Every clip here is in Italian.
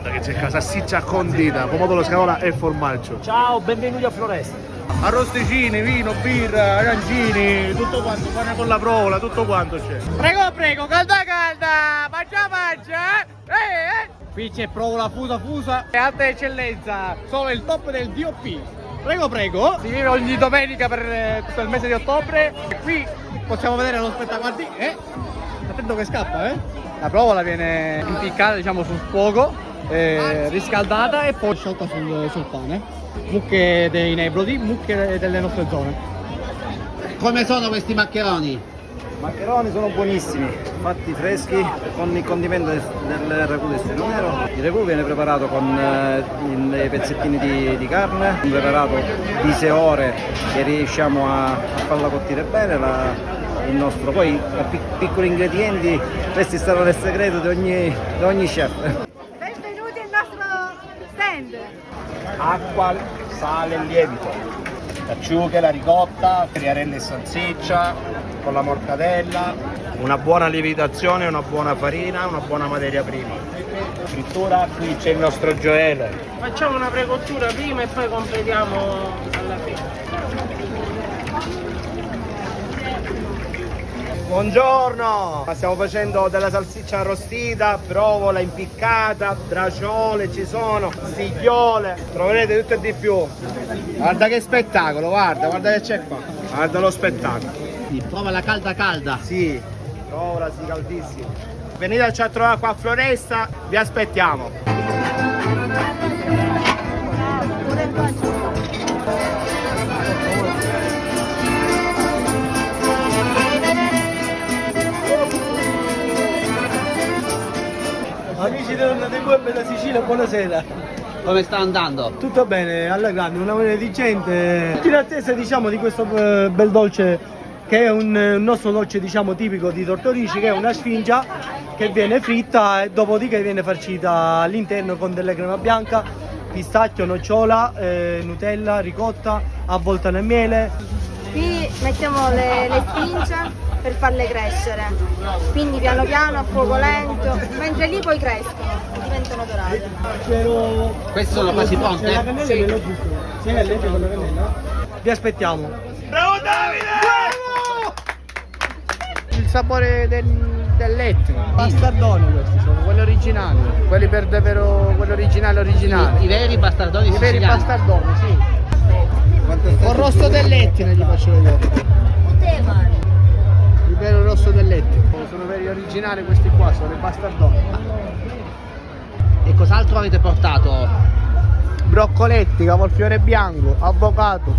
Che c'è salsiccia condita, pomodoro, scarola e formaggio. Ciao, benvenuti a Floresta. Arrosticini, vino, birra, arancini, tutto quanto, pane con la provola, tutto quanto c'è. Prego, prego, calda calda, mangia. Qui c'è provola fusa e alta eccellenza, solo il top del DOP. Prego, prego. Si vive ogni domenica per tutto il mese di ottobre. E qui possiamo vedere lo spettacolo di... Attento che scappa, La provola viene impiccata, diciamo, sul fuoco, riscaldata e poi sciolta sul pane. Mucche dei Nebrodi, mucche delle nostre zone. Come sono questi maccheroni? I maccheroni sono buonissimi, fatti freschi con il condimento del ragù del suino nero. Il ragù viene preparato con dei pezzettini di carne, preparato di 6 ore che riusciamo a farla cottire bene. Il nostro, poi piccoli ingredienti, questi saranno il segreto di ogni chef. Benvenuti al nostro stand. Acqua, sale e lievito, acciughe, la ricotta, friarelle e salsiccia con la mortadella, Una buona lievitazione, una buona farina, una buona materia prima. frittura. Qui c'è il nostro gioele. Facciamo una precottura prima e poi completiamo alla fine. Buongiorno! Stiamo facendo della salsiccia arrostita, provola impiccata, braciole ci sono, stigliole, troverete tutto e di più. Guarda che spettacolo, guarda che c'è qua. Guarda lo spettacolo. Prova la calda calda. Sì, provola, sì, caldissimo. Veniteci a trovare qua a Floresta, vi aspettiamo. Amici dei Web della Sicilia, buonasera. Come sta andando? Tutto bene, alla grande, una marea di gente. Tutti in attesa, diciamo, di questo bel dolce che è un nostro dolce, diciamo, tipico di Tortorici, che è una sfingia che viene fritta e dopodiché viene farcita all'interno con della crema bianca, pistacchio, nocciola, Nutella, ricotta, avvolta nel miele. Qui mettiamo le spince per farle crescere, quindi piano piano a fuoco lento, mentre lì poi crescono, diventano dorate. Però Queste sono quasi pronte? c'è la cannella Sì. e lo zucchero. Sì, lei con la cannella. Vi aspettiamo. Bravo Davide! Il sapore dell'Etna. Bastardoni questi sono. Quelli originali, quelli per davvero, quelli originali. I veri bastardoni I veri siciliani. bastardoni, sì. Con rosso dell'Etna gli faccio vedere. Il vero rosso dell'Etna. Sono veri originali questi qua, sono i bastardoni. E cos'altro avete portato? Broccoletti, cavolfiore bianco, avocado,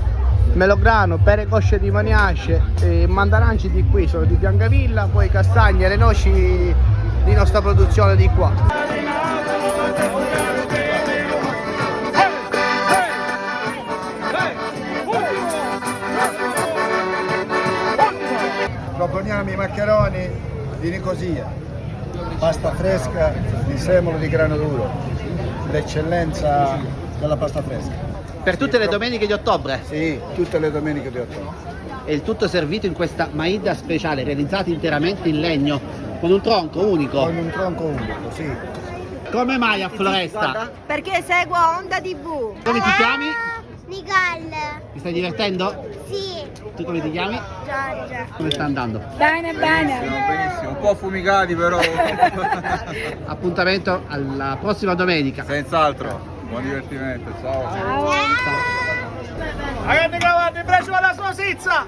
melograno, pere cosce di maniace, mandaranci di qui, sono di Biancavilla, poi castagne, le noci di nostra produzione di qua. Proponiamo i maccheroni di Nicosia, pasta fresca di semolo di grano duro, l'eccellenza della pasta fresca. Per tutte le domeniche di ottobre. Sì, tutte le domeniche di ottobre. E il tutto servito in questa maida speciale, realizzata interamente in legno, con un tronco unico. Con un tronco unico, sì. Come mai a Floresta? Perché seguo Onda TV. Come ti chiami? Nicole, Ti stai divertendo? sì, Tu come ti chiami? Giorgia. Come sta andando? Bene, bene. Benissimo, un po' affumicati però. Appuntamento alla prossima domenica. Senz'altro, buon divertimento, ciao. Ragazzi, guardate, preso alla salsiccia!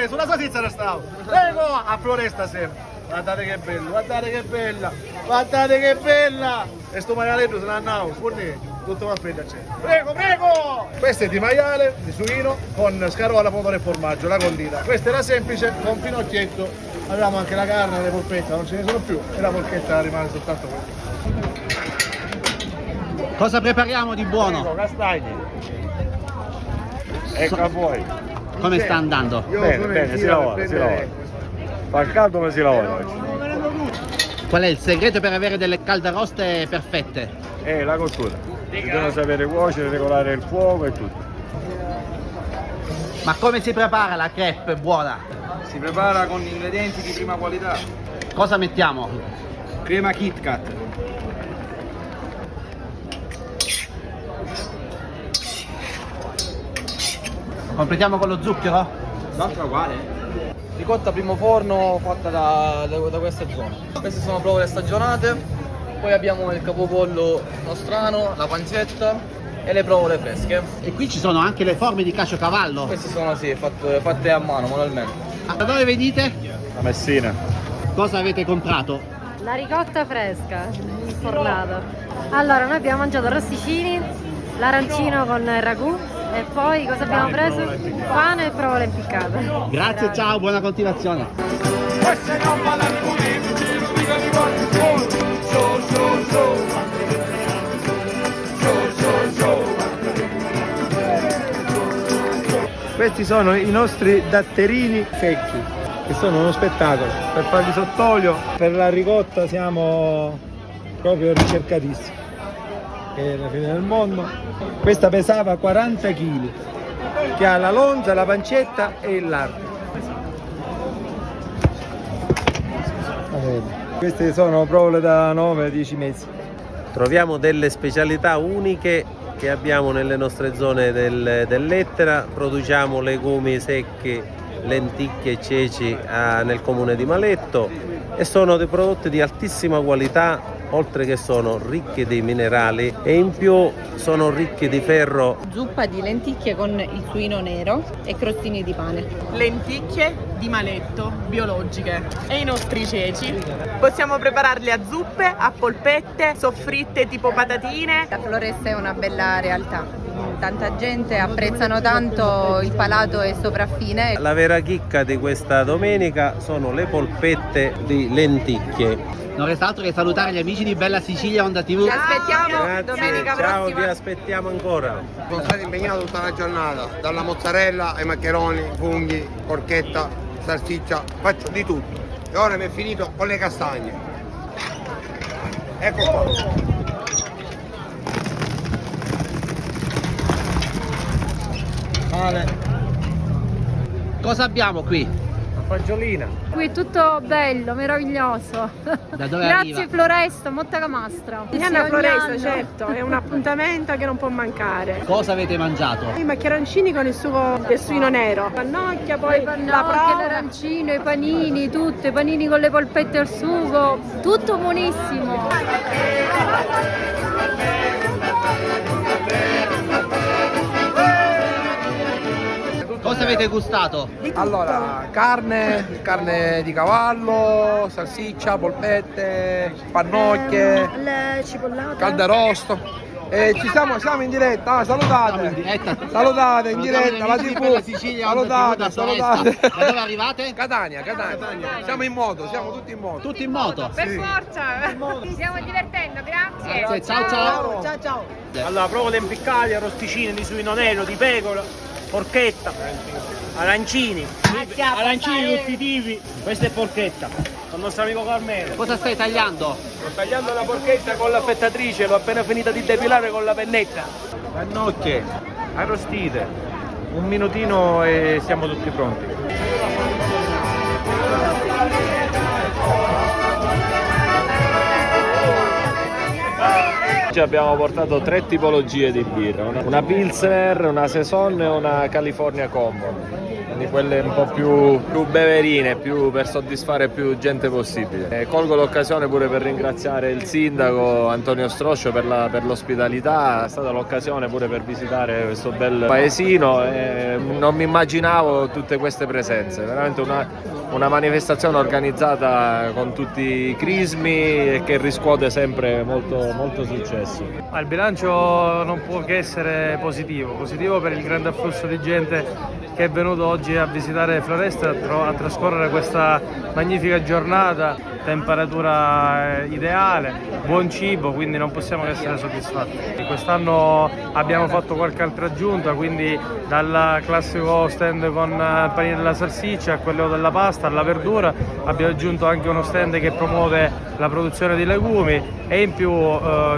Sulla salsiccia restavo! Prego, a Floresta sempre! Guardate che bello, guardate che bella! Guardate che bella! E sto maialetto se ne andavo, fornì, tutto va fredda c'è. Prego, prego! Questo è di maiale, di suino, con scarola, pomodoro e formaggio, la condita. Questa era semplice, con finocchietto. Avevamo anche la carne, le polpette, non ce ne sono più. E la porchetta rimane soltanto questa. Cosa prepariamo di buono? Castagni. Ecco a voi. Come sta andando? Bene, si lavora, si lavora. Fa caldo ma si lavora. Qual è il segreto per avere delle caldaroste perfette? È la cottura. Bisogna sapere cuocere, regolare il fuoco e tutto. Ma come si prepara la crepe buona? Si prepara con ingredienti di prima qualità. Cosa mettiamo? Crema KitKat, Completiamo con lo zucchero? L'altra uguale? Ricotta primo forno fatta da queste zone. Queste sono provole stagionate, poi abbiamo il capopollo nostrano, la pancetta e le provole fresche. E qui ci sono anche le forme di caciocavallo. Queste sono sì, fatte a mano, manualmente. Da dove venite? La Messina. Cosa avete comprato? La ricotta fresca, infornata. Allora, noi abbiamo mangiato arrosticini, l'arancino con il ragù e poi cosa abbiamo preso? Pane e provola impiccata. Grazie, ciao, buona continuazione. Questi sono i nostri datterini secchi, che sono uno spettacolo. Per farli sott'olio, per la ricotta siamo proprio ricercatissimi. Che è la fine del mondo. Questa pesava 40 kg, che ha la lonza, la pancetta e il lardo. Queste sono provole da 9-10 mesi. Troviamo delle specialità uniche che abbiamo nelle nostre zone dell'Ettera. Produciamo legumi secchi, lenticchie e ceci nel comune di Maletto e sono dei prodotti di altissima qualità, oltre che sono ricchi di minerali e in più sono ricchi di ferro. Zuppa di lenticchie con il suino nero e crostini di pane. Lenticchie di Maletto, biologiche, e i nostri ceci. Possiamo prepararli a zuppe, a polpette, soffritte tipo patatine. La Floresta è una bella realtà. Tanta gente apprezzano tanto, il palato è sopraffine. La vera chicca di questa domenica sono le polpette di lenticchie. Non resta altro che salutare gli amici di Bella Sicilia Onda TV. Ci aspettiamo Grazie, domenica ciao, prossima. vi aspettiamo ancora. Sono stato impegnato tutta la giornata, dalla mozzarella ai maccheroni, funghi, porchetta, salsiccia, faccio di tutto. E ora mi è finito con le castagne. Ecco qua. Cosa abbiamo qui? Fagiolina. Qui è tutto bello, meraviglioso. Da dove Grazie arriva? Floresta, Motta Camastra. Anna Floresta, certo, è un appuntamento che non può mancare. Cosa avete mangiato? I maccheroncini con il sugo del suino nero, pannocchia, poi la provola. L'arancino, i panini, tutto, i panini con le polpette al sugo, tutto buonissimo. Cosa avete gustato? Allora, carne di cavallo, salsiccia, polpette, pannocchie, calderosto. Siamo in diretta, salutate! Salutate in diretta, la TV! Salutate! Da dove arrivate? Catania. Siamo in moto, siamo tutti in moto. Tutti in moto? Per forza! Ci stiamo divertendo, grazie! Ciao! Allora, provole impiccate, arrosticini di suino nero, di pecora, porchetta, arancini tutti i tipi. Questa è porchetta, con il nostro amico Carmelo. Cosa stai tagliando? Sto tagliando la porchetta con l'affettatrice, l'ho appena finita di depilare con la pennetta. Pannocchie, arrostite. Un minutino e siamo tutti pronti. Oggi abbiamo portato 3 tipologie di birra, una Pilsner, una Saison e una California Common. Quindi quelle un po' più beverine, più per soddisfare più gente possibile. Colgo l'occasione pure per ringraziare il sindaco Antonio Stroscio per l'ospitalità, è stata l'occasione pure per visitare questo bel paesino e non mi immaginavo tutte queste presenze, veramente una manifestazione organizzata con tutti i crismi e che riscuote sempre molto successo. Il bilancio non può che essere positivo per il grande afflusso di gente che è venuto oggi a visitare Floresta, a trascorrere questa magnifica giornata, temperatura ideale, buon cibo, quindi non possiamo che essere soddisfatti. Quest'anno abbiamo fatto qualche altra aggiunta, quindi dal classico stand con il panino della salsiccia a quello della pasta, alla verdura, abbiamo aggiunto anche uno stand che promuove la produzione di legumi e in più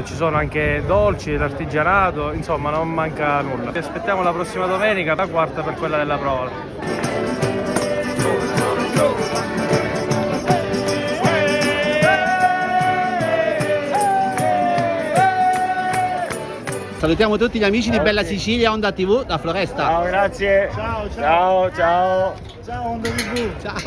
ci sono anche dolci, l'artigianato, insomma non manca nulla. Ci aspettiamo la prossima domenica, la quarta per quella della provola. Salutiamo tutti gli amici di Bella Sicilia Onda TV da Floresta. Ciao, grazie. Ciao, ciao. Ciao, ciao. Ciao Onda TV. Ciao.